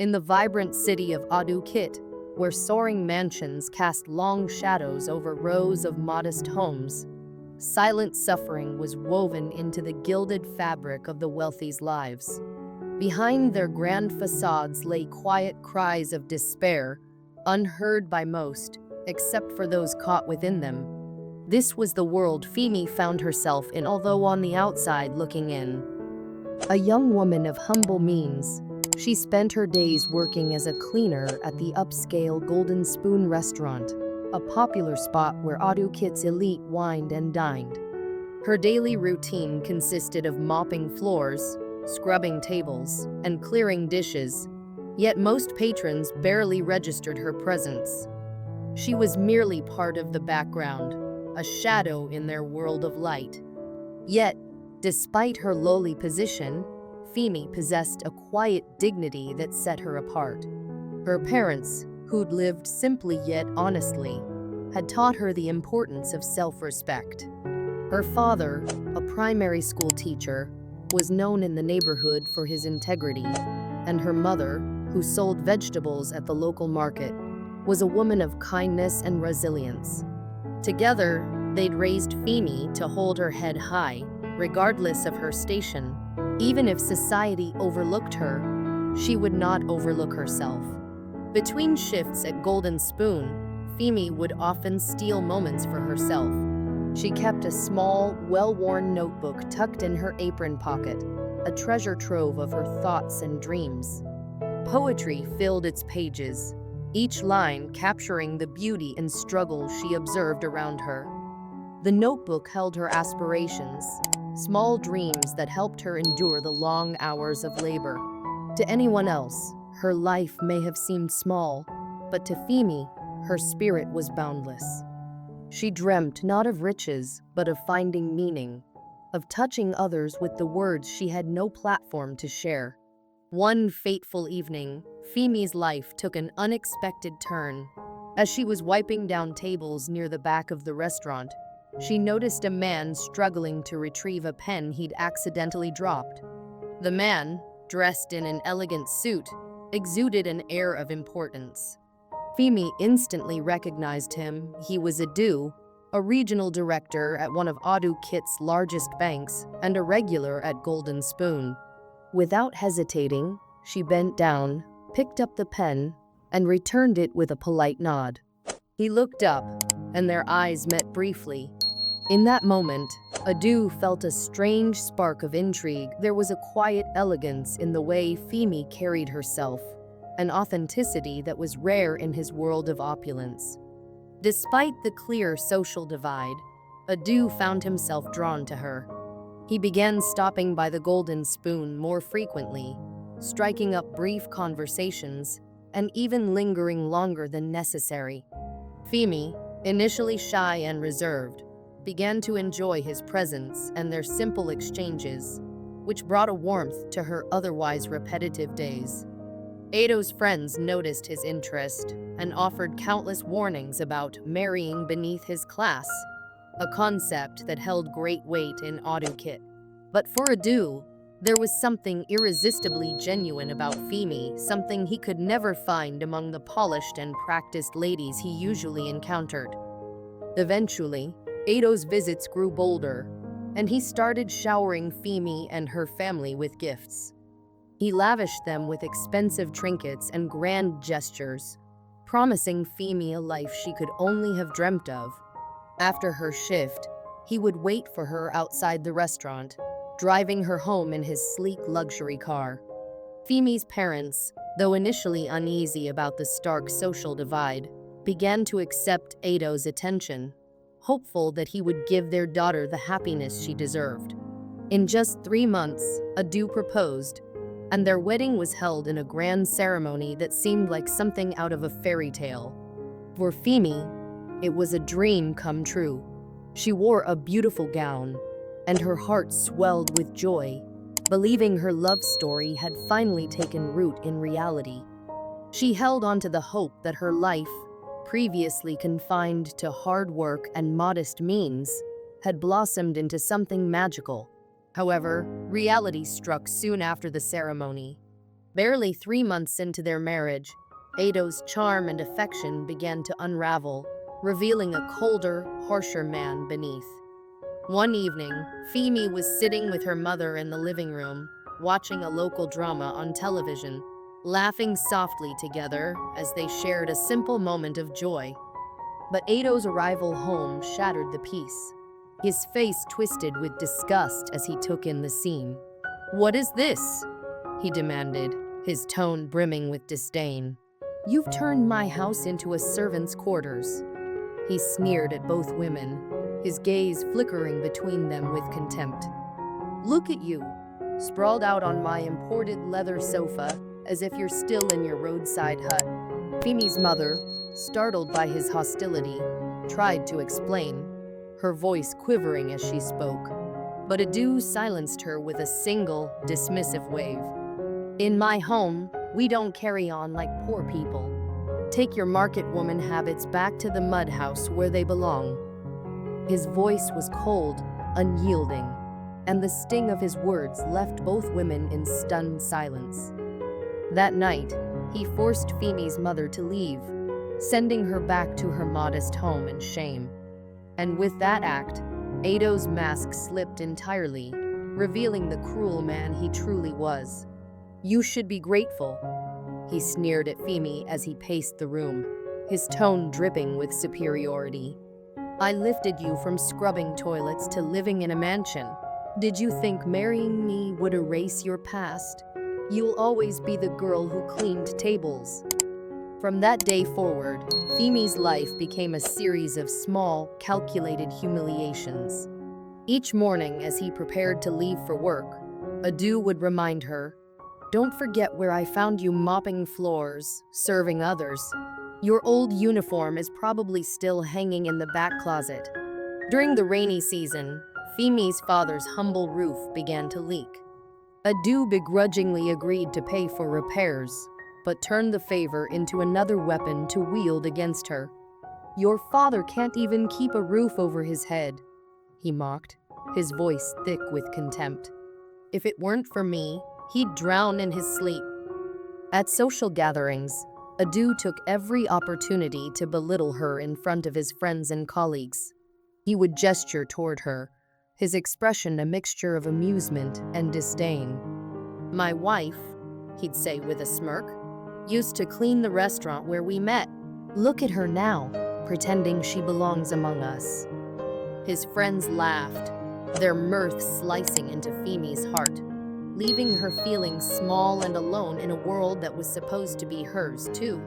In the vibrant city of Adukit, where soaring mansions cast long shadows over rows of modest homes, silent suffering was woven into the gilded fabric of the wealthy's lives. Behind their grand facades lay quiet cries of despair, unheard by most, except for those caught within them. This was the world Femi found herself in, although on the outside looking in. A young woman of humble means, she spent her days working as a cleaner at the upscale Golden Spoon restaurant, a popular spot where Adukit's elite wined and dined. Her daily routine consisted of mopping floors, scrubbing tables, and clearing dishes, yet most patrons barely registered her presence. She was merely part of the background, a shadow in their world of light. Yet, despite her lowly position, Femi possessed a quiet dignity that set her apart. Her parents, who'd lived simply yet honestly, had taught her the importance of self-respect. Her father, a primary school teacher, was known in the neighborhood for his integrity, and her mother, who sold vegetables at the local market, was a woman of kindness and resilience. Together, they'd raised Femi to hold her head high, regardless of her station. Even if society overlooked her, she would not overlook herself. Between shifts at Golden Spoon, Femi would often steal moments for herself. She kept a small, well-worn notebook tucked in her apron pocket, a treasure trove of her thoughts and dreams. Poetry filled its pages, each line capturing the beauty and struggle she observed around her. The notebook held her aspirations, small dreams that helped her endure the long hours of labor. To anyone else, her life may have seemed small, but to Femi, her spirit was boundless. She dreamt not of riches, but of finding meaning, of touching others with the words she had no platform to share. One fateful evening, Femi's life took an unexpected turn. As she was wiping down tables near the back of the restaurant, she noticed a man struggling to retrieve a pen he'd accidentally dropped. The man, dressed in an elegant suit, exuded an air of importance. Femi instantly recognized him. He was Adu, a regional director at one of Adukit's largest banks and a regular at Golden Spoon. Without hesitating, she bent down, picked up the pen, and returned it with a polite nod. He looked up, and their eyes met briefly. In that moment, Adu felt a strange spark of intrigue. There was a quiet elegance in the way Femi carried herself, an authenticity that was rare in his world of opulence. Despite the clear social divide, Adu found himself drawn to her. He began stopping by the Golden Spoon more frequently, striking up brief conversations, and even lingering longer than necessary. Femi, initially shy and reserved, began to enjoy his presence and their simple exchanges, which brought a warmth to her otherwise repetitive days. Ado's friends noticed his interest and offered countless warnings about marrying beneath his class, a concept that held great weight in Adukit. But for Adu, there was something irresistibly genuine about Femi, something he could never find among the polished and practiced ladies he usually encountered. Eventually, Ado's visits grew bolder, and he started showering Femi and her family with gifts. He lavished them with expensive trinkets and grand gestures, promising Femi a life she could only have dreamt of. After her shift, he would wait for her outside the restaurant, driving her home in his sleek luxury car. Femi's parents, though initially uneasy about the stark social divide, began to accept Ado's attention, hopeful that he would give their daughter the happiness she deserved. In just 3 months, Adu proposed, and their wedding was held in a grand ceremony that seemed like something out of a fairy tale. For Femi, it was a dream come true. She wore a beautiful gown, and her heart swelled with joy, believing her love story had finally taken root in reality. She held on to the hope that her life, previously confined to hard work and modest means, had blossomed into something magical. However, reality struck soon after the ceremony. Barely 3 months into their marriage, Ado's charm and affection began to unravel, revealing a colder, harsher man beneath. One evening, Femi was sitting with her mother in the living room, watching a local drama on television, laughing softly together as they shared a simple moment of joy. But Ado's arrival home shattered the peace. His face twisted with disgust as he took in the scene. "What is this?" he demanded, his tone brimming with disdain. "You've turned my house into a servant's quarters." He sneered at both women, his gaze flickering between them with contempt. "Look at you, sprawled out on my imported leather sofa, as if you're still in your roadside hut." Femi's mother, startled by his hostility, tried to explain, her voice quivering as she spoke. But Adu silenced her with a single, dismissive wave. "In my home, we don't carry on like poor people. Take your market woman habits back to the mud house where they belong." His voice was cold, unyielding, and the sting of his words left both women in stunned silence. That night, he forced Femi's mother to leave, sending her back to her modest home in shame. And with that act, Ado's mask slipped entirely, revealing the cruel man he truly was. "You should be grateful," he sneered at Femi as he paced the room, his tone dripping with superiority. "I lifted you from scrubbing toilets to living in a mansion. Did you think marrying me would erase your past? You'll always be the girl who cleaned tables." From that day forward, Femi's life became a series of small, calculated humiliations. Each morning as he prepared to leave for work, Adu would remind her, "Don't forget where I found you mopping floors, serving others. Your old uniform is probably still hanging in the back closet." During the rainy season, Femi's father's humble roof began to leak. Adu begrudgingly agreed to pay for repairs, but turned the favor into another weapon to wield against her. "Your father can't even keep a roof over his head," he mocked, his voice thick with contempt. "If it weren't for me, he'd drown in his sleep." At social gatherings, Adu took every opportunity to belittle her in front of his friends and colleagues. He would gesture toward her, his expression a mixture of amusement and disdain. "My wife," he'd say with a smirk, "used to clean the restaurant where we met. Look at her now, pretending she belongs among us." His friends laughed, their mirth slicing into Femi's heart, leaving her feeling small and alone in a world that was supposed to be hers too.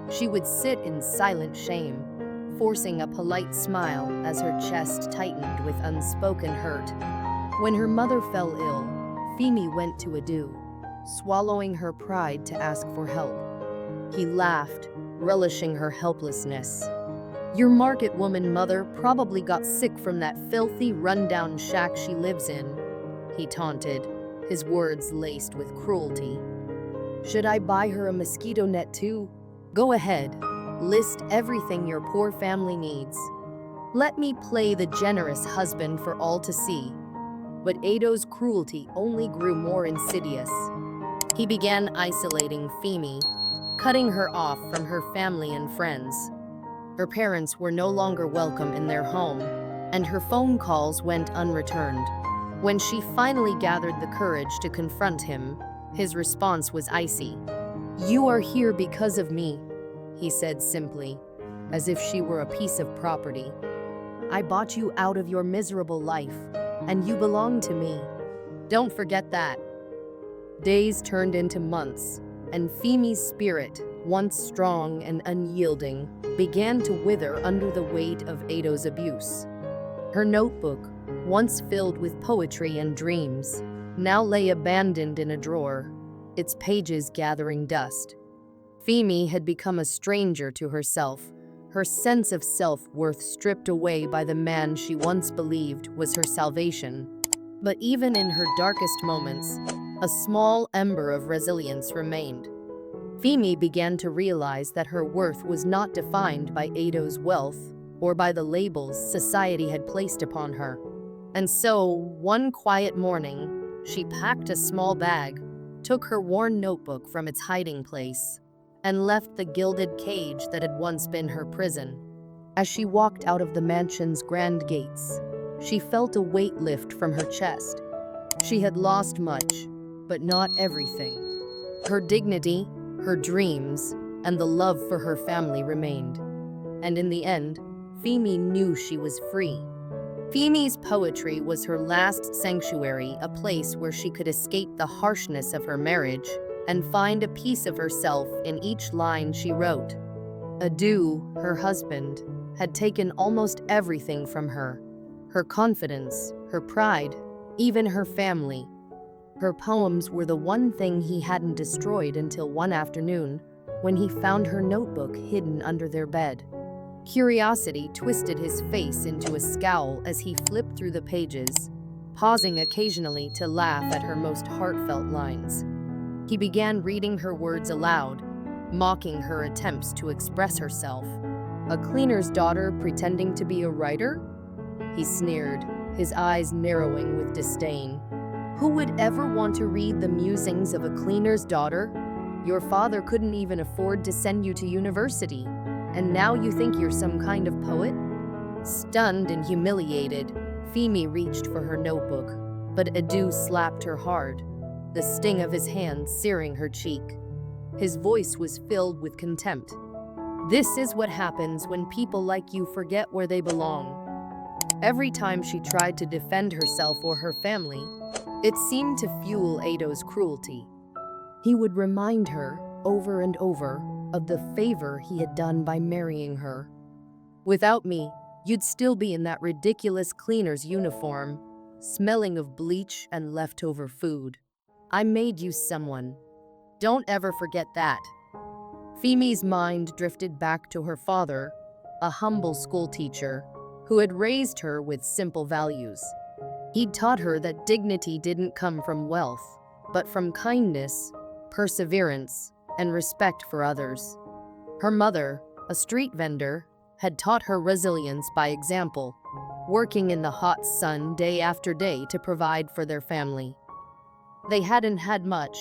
She would sit in silent shame, forcing a polite smile as her chest tightened with unspoken hurt. When her mother fell ill, Femi went to Adu, swallowing her pride to ask for help. He laughed, relishing her helplessness. "Your market woman mother probably got sick from that filthy, rundown shack she lives in," he taunted, his words laced with cruelty. "Should I buy her a mosquito net too? Go ahead, list everything your poor family needs. Let me play the generous husband for all to see." But Ado's cruelty only grew more insidious. He began isolating Femi, cutting her off from her family and friends. Her parents were no longer welcome in their home, and her phone calls went unreturned. When she finally gathered the courage to confront him, his response was icy. "You are here because of me," he said simply, as if she were a piece of property. "I bought you out of your miserable life, and you belong to me. Don't forget that." Days turned into months, and Femi's spirit, once strong and unyielding, began to wither under the weight of Ado's abuse. Her notebook, once filled with poetry and dreams, now lay abandoned in a drawer, its pages gathering dust. Femi had become a stranger to herself, her sense of self-worth stripped away by the man she once believed was her salvation. But even in her darkest moments, a small ember of resilience remained. Femi began to realize that her worth was not defined by Ado's wealth or by the labels society had placed upon her. And so, one quiet morning, she packed a small bag, took her worn notebook from its hiding place, and left the gilded cage that had once been her prison. As she walked out of the mansion's grand gates, she felt a weight lift from her chest. She had lost much, but not everything. Her dignity, her dreams, and the love for her family remained. And in the end, Femi knew she was free. Femi's poetry was her last sanctuary, a place where she could escape the harshness of her marriage and find a piece of herself in each line she wrote. Adu, her husband, had taken almost everything from her: her confidence, her pride, even her family. Her poems were the one thing he hadn't destroyed until one afternoon, when he found her notebook hidden under their bed. Curiosity twisted his face into a scowl as he flipped through the pages, pausing occasionally to laugh at her most heartfelt lines. He began reading her words aloud, mocking her attempts to express herself. A cleaner's daughter pretending to be a writer? He sneered, his eyes narrowing with disdain. Who would ever want to read the musings of a cleaner's daughter? Your father couldn't even afford to send you to university, and now you think you're some kind of poet? Stunned and humiliated, Femi reached for her notebook, but Adu slapped her hard, the sting of his hand searing her cheek. His voice was filled with contempt. This is what happens when people like you forget where they belong. Every time she tried to defend herself or her family, it seemed to fuel Ado's cruelty. He would remind her, over and over, of the favor he had done by marrying her. Without me, you'd still be in that ridiculous cleaner's uniform, smelling of bleach and leftover food. I made you someone. Don't ever forget that. Femi's mind drifted back to her father, a humble schoolteacher who had raised her with simple values. He'd taught her that dignity didn't come from wealth, but from kindness, perseverance, and respect for others. Her mother, a street vendor, had taught her resilience by example, working in the hot sun day after day to provide for their family. They hadn't had much,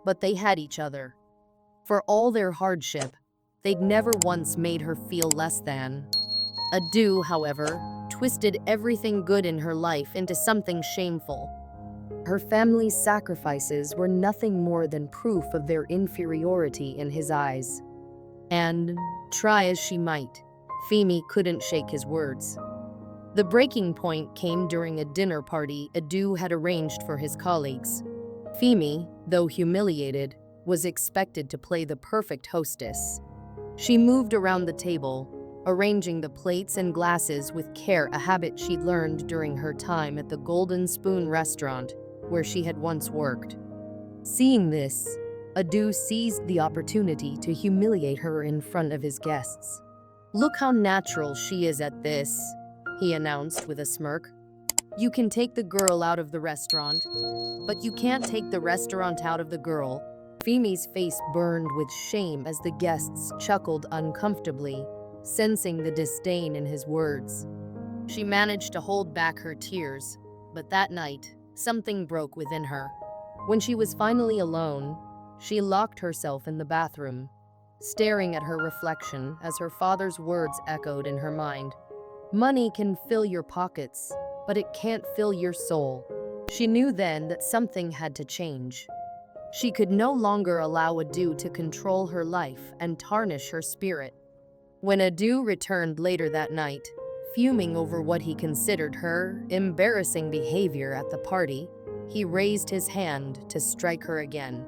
but they had each other. For all their hardship, they'd never once made her feel less than. Adu, however, twisted everything good in her life into something shameful. Her family's sacrifices were nothing more than proof of their inferiority in his eyes. And, try as she might, Femi couldn't shake his words. The breaking point came during a dinner party Adu had arranged for his colleagues. Femi, though humiliated, was expected to play the perfect hostess. She moved around the table, arranging the plates and glasses with care, a habit she'd learned during her time at the Golden Spoon restaurant, where she had once worked. Seeing this, Adu seized the opportunity to humiliate her in front of his guests. "Look how natural she is at this," he announced with a smirk. "You can take the girl out of the restaurant, but you can't take the restaurant out of the girl." Femi's face burned with shame as the guests chuckled uncomfortably, sensing the disdain in his words. She managed to hold back her tears, but that night, something broke within her. When she was finally alone, she locked herself in the bathroom, staring at her reflection as her father's words echoed in her mind. "Money can fill your pockets, but it can't fill your soul." She knew then that something had to change. She could no longer allow Adu to control her life and tarnish her spirit. When Adu returned later that night, fuming over what he considered her embarrassing behavior at the party, he raised his hand to strike her again.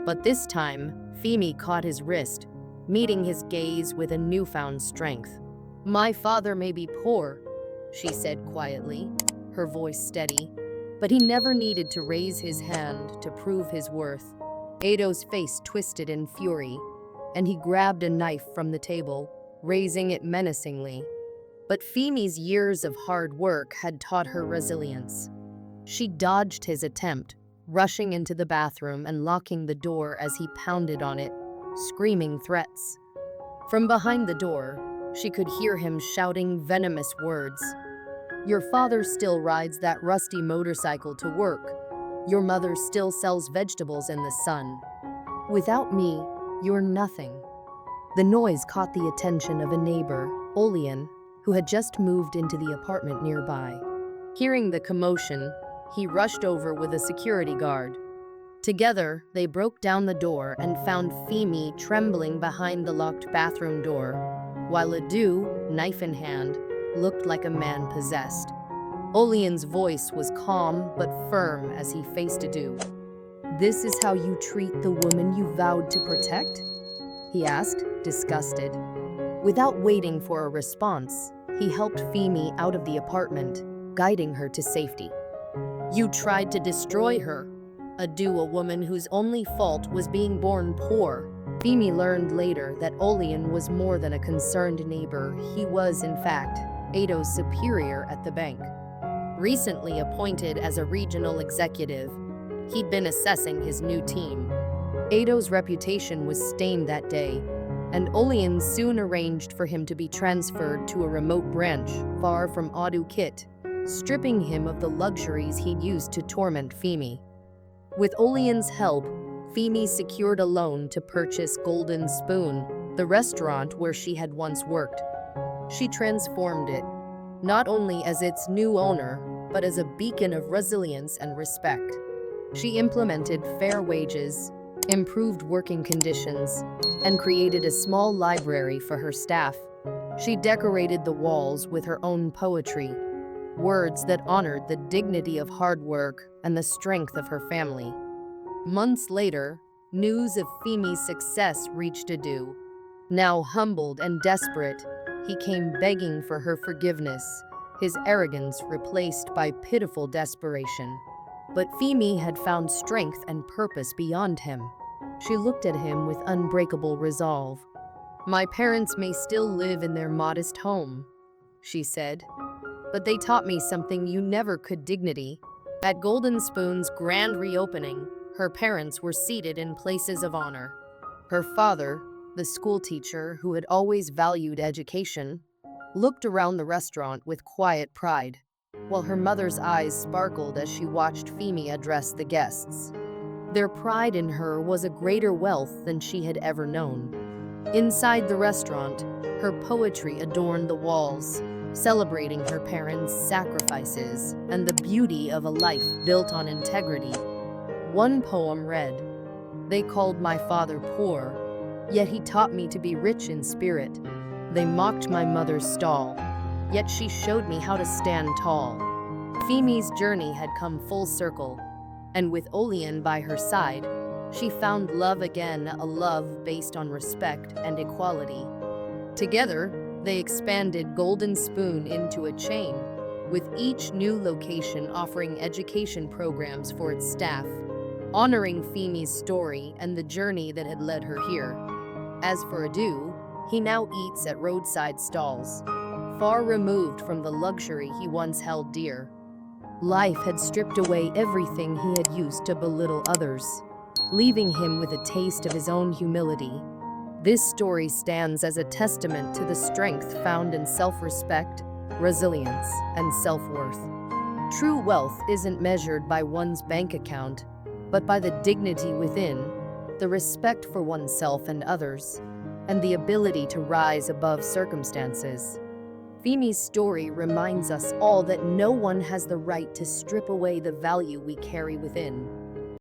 But this time, Femi caught his wrist, meeting his gaze with a newfound strength. "My father may be poor," she said quietly, her voice steady, but he never needed to raise his hand to prove his worth. Ado's face twisted in fury, and he grabbed a knife from the table, raising it menacingly. But Femi's years of hard work had taught her resilience. She dodged his attempt, rushing into the bathroom and locking the door as he pounded on it, screaming threats. From behind the door, she could hear him shouting venomous words. "Your father still rides that rusty motorcycle to work. Your mother still sells vegetables in the sun. Without me, you're nothing." The noise caught the attention of a neighbor, Olian, who had just moved into the apartment nearby. Hearing the commotion, he rushed over with a security guard. Together, they broke down the door and found Femi trembling behind the locked bathroom door, while Adu, knife in hand, looked like a man possessed. Olian's voice was calm but firm as he faced Adu. "This is how you treat the woman you vowed to protect?" he asked, disgusted. Without waiting for a response, he helped Femi out of the apartment, guiding her to safety. "You tried to destroy her. Adu, a woman whose only fault was being born poor." Femi learned later that Olian was more than a concerned neighbor. He was, in fact, Ado's superior at the bank. Recently appointed as a regional executive, he'd been assessing his new team. Ado's reputation was stained that day, and Olian soon arranged for him to be transferred to a remote branch far from Adu Kit, stripping him of the luxuries he'd used to torment Femi. With Olian's help, Femi secured a loan to purchase Golden Spoon, the restaurant where she had once worked. She transformed it, not only as its new owner, but as a beacon of resilience and respect. She implemented fair wages, improved working conditions, and created a small library for her staff. She decorated the walls with her own poetry, words that honored the dignity of hard work and the strength of her family. Months later, news of Femi's success reached Adu. Now humbled and desperate, he came begging for her forgiveness, his arrogance replaced by pitiful desperation. But Femi had found strength and purpose beyond him. She looked at him with unbreakable resolve. "My parents may still live in their modest home," she said, "but they taught me something you never could: dignity." At Golden Spoon's grand reopening, her parents were seated in places of honor. Her father, the schoolteacher who had always valued education, looked around the restaurant with quiet pride, while her mother's eyes sparkled as she watched Femi address the guests. Their pride in her was a greater wealth than she had ever known. Inside the restaurant, her poetry adorned the walls, celebrating her parents' sacrifices and the beauty of a life built on integrity. One poem read, "They called my father poor, yet he taught me to be rich in spirit. They mocked my mother's stall, yet she showed me how to stand tall." Femi's journey had come full circle, and with Olian by her side, she found love again, a love based on respect and equality. Together, they expanded Golden Spoon into a chain, with each new location offering education programs for its staff, honoring Femi's story and the journey that had led her here. As for Adu, he now eats at roadside stalls, far removed from the luxury he once held dear. Life had stripped away everything he had used to belittle others, leaving him with a taste of his own humility. This story stands as a testament to the strength found in self-respect, resilience, and self-worth. True wealth isn't measured by one's bank account, but by the dignity within, the respect for oneself and others, and the ability to rise above circumstances. Femi's story reminds us all that no one has the right to strip away the value we carry within.